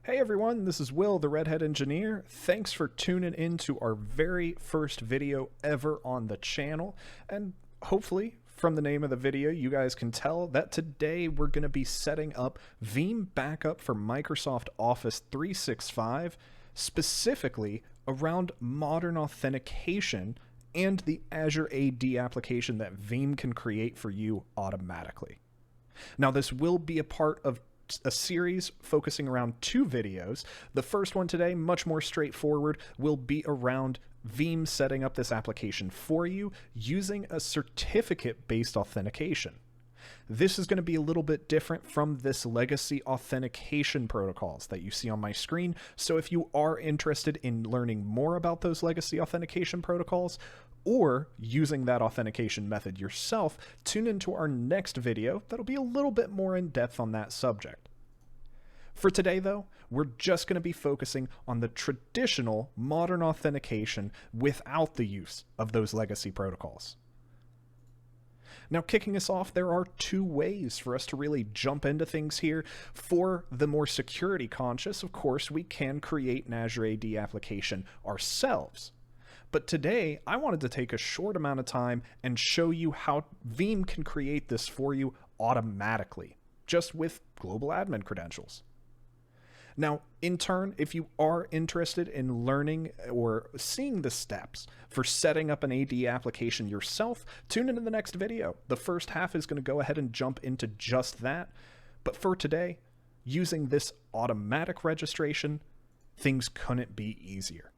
Hey everyone, this is Will, the Redhead Engineer. Thanks for tuning in to our very first video ever on the channel. And hopefully, from the name of the video, you guys can tell that today we're going to be setting up Veeam backup for Microsoft Office 365, specifically around modern authentication and the Azure AD application that Veeam can create for you automatically. Now, this will be a part of a series focusing around two videos. The first one today, much more straightforward, will be around Veeam setting up this application for you using a certificate-based authentication. This is going to be a little bit different from this legacy authentication protocols that you see on my screen. So if you are interested in learning more about those legacy authentication protocols or using that authentication method yourself, tune into our next video that'll be a little bit more in depth on that subject. For today, though, we're just going to be focusing on the traditional modern authentication without the use of those legacy protocols. Now, kicking us off, there are two ways for us to really jump into things here. For the more security conscious, of course, we can create an Azure AD application ourselves. But today, I wanted to take a short amount of time and show you how Veeam can create this for you automatically, just with global admin credentials. Now, in turn, if you are interested in learning or seeing the steps for setting up an AD application yourself, tune into the next video. The first half is going to go ahead and jump into just that. But for today, using this automatic registration, things couldn't be easier.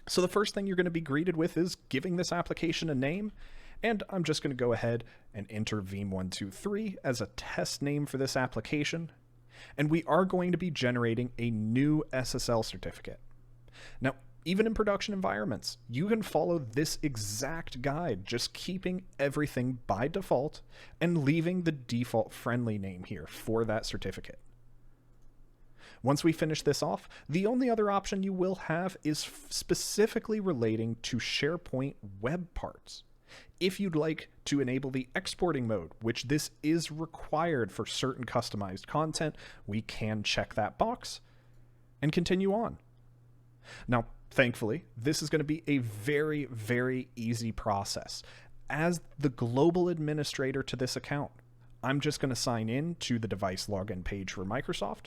So the first thing you're going to be greeted with is giving this application a name. And I'm just going to go ahead and enter Veeam123 as a test name for this application. And we are going to be generating a new SSL certificate. Now, even in production environments, you can follow this exact guide, just keeping everything by default and leaving the default friendly name here for that certificate. Once we finish this off, the only other option you will have is specifically relating to SharePoint web parts. If you'd like to enable the exporting mode, which this is required for certain customized content, we can check that box and continue on. Now, thankfully, this is going to be a very, very easy process. As the global administrator to this account, I'm just going to sign in to the device login page for Microsoft,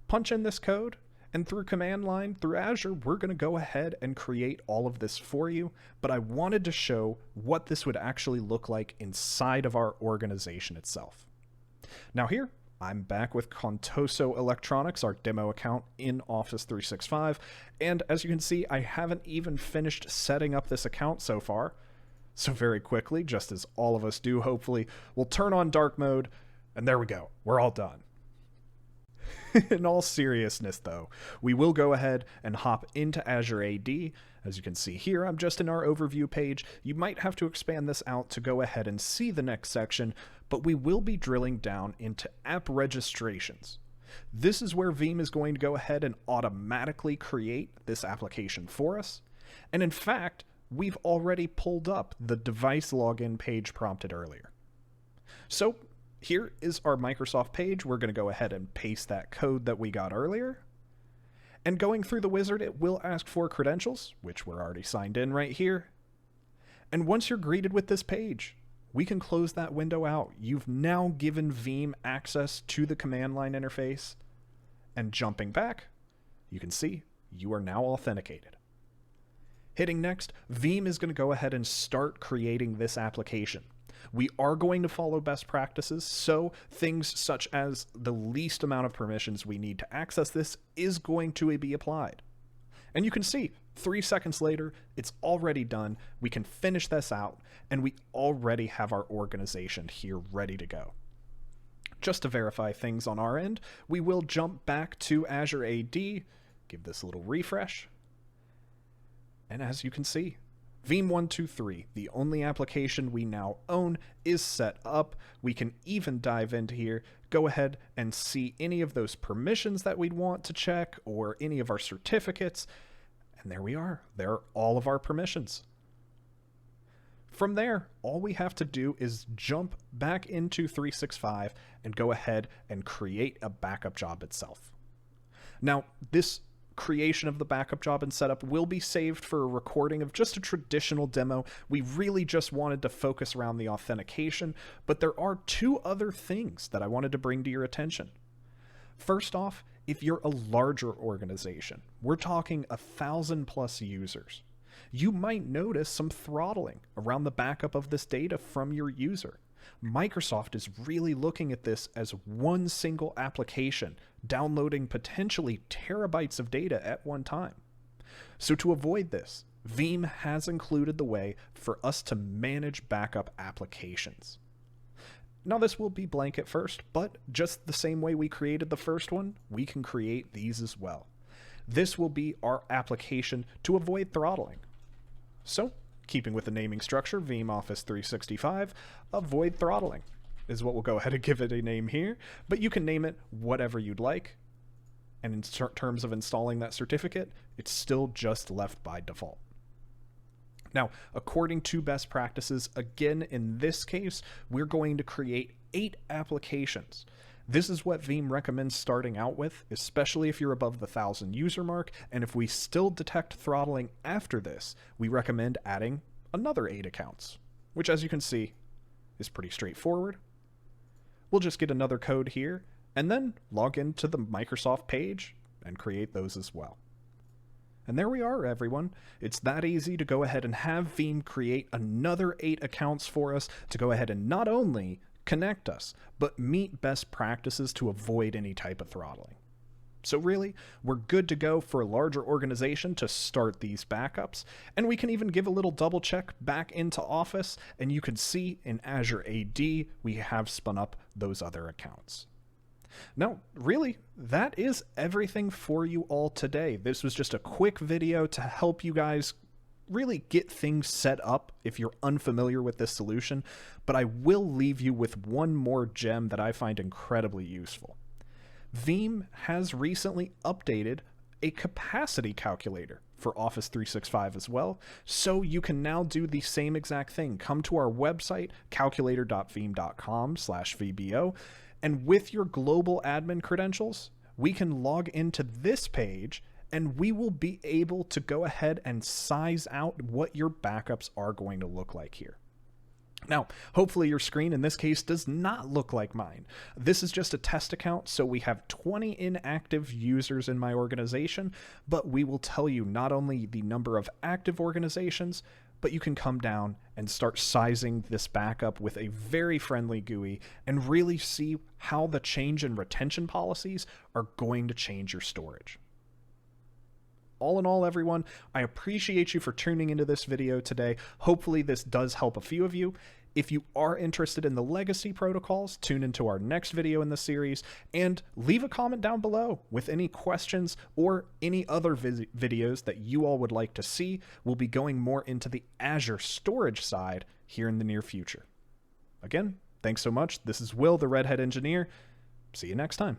punch in this code, and through command line, through Azure, we're going to go ahead and create all of this for you. But I wanted to show what this would actually look like inside of our organization itself. Now here, I'm back with Contoso Electronics, our demo account in Office 365. And as you can see, I haven't even finished setting up this account so far. So very quickly, just as all of us do, hopefully, we'll turn on dark mode, and there we go. We're all done. In all seriousness, though, we will go ahead and hop into Azure AD. As you can see here, I'm just in our overview page. You might have to expand this out to go ahead and see the next section, but we will be drilling down into app registrations. This is where Veeam is going to go ahead and automatically create this application for us. And in fact, we've already pulled up the device login page prompted earlier. So here is our Microsoft page. We're going to go ahead and paste that code that we got earlier. And going through the wizard, it will ask for credentials, which we're already signed in right here. And once you're greeted with this page, we can close that window out. You've now given Veeam access to the command line interface. And jumping back, you can see you are now authenticated. Hitting next, Veeam is going to go ahead and start creating this application. We are going to follow best practices, so things such as the least amount of permissions we need to access this is going to be applied. And you can see 3 seconds later, it's already done. We can finish this out, and we already have our organization here ready to go. Just to verify things on our end, we will jump back to Azure AD, give this a little refresh, and as you can see, Veeam123, the only application we now own, is set up. We can even dive into here, go ahead and see any of those permissions that we'd want to check or any of our certificates. And there we are. There are all of our permissions. From there, all we have to do is jump back into 365 and go ahead and create a backup job itself. Now, this creation of the backup job and setup will be saved for a recording of just a traditional demo. We really just wanted to focus around the authentication, but there are two other things that I wanted to bring to your attention. First off, if you're a larger organization, we're talking 1,000+ users, you might notice some throttling around the backup of this data from your user. Microsoft is really looking at this as one single application, downloading potentially terabytes of data at one time. So to avoid this, Veeam has included the way for us to manage backup applications. Now this will be blank at first, but just the same way we created the first one, we can create these as well. This will be our application to avoid throttling. So, keeping with the naming structure, Veeam Office 365, avoid throttling is what we'll go ahead and give it a name here, but you can name it whatever you'd like. And in terms of installing that certificate, it's still just left by default. Now, according to best practices, again, in this case, we're going to create 8 applications. This is what Veeam recommends starting out with, especially if you're above the 1,000 user mark, and if we still detect throttling after this, we recommend adding another 8 accounts, which as you can see is pretty straightforward. We'll just get another code here, and then log into the Microsoft page and create those as well. And there we are, everyone. It's that easy to go ahead and have Veeam create another 8 accounts for us to go ahead and not only connect us, but meet best practices to avoid any type of throttling. So really, we're good to go for a larger organization to start these backups, and we can even give a little double check back into Office, and you can see in Azure AD, we have spun up those other accounts. Now, really, that is everything for you all today. This was just a quick video to help you guys really get things set up if you're unfamiliar with this solution, but I will leave you with one more gem that I find incredibly useful. Veeam has recently updated a capacity calculator for Office 365 as well, so you can now do the same exact thing. Come to our website, calculator.veeam.com/VBO, and with your global admin credentials, we can log into this page and we will be able to go ahead and size out what your backups are going to look like here. Now, hopefully your screen in this case does not look like mine. This is just a test account, so we have 20 inactive users in my organization, but we will tell you not only the number of active organizations, but you can come down and start sizing this backup with a very friendly GUI and really see how the change in retention policies are going to change your storage. All in all, everyone, I appreciate you for tuning into this video today. Hopefully this does help a few of you. If you are interested in the legacy protocols, tune into our next video in the series and leave a comment down below with any questions or any other videos that you all would like to see. We'll be going more into the Azure storage side here in the near future. Again, thanks so much. This is Will, the Redhead Engineer. See you next time.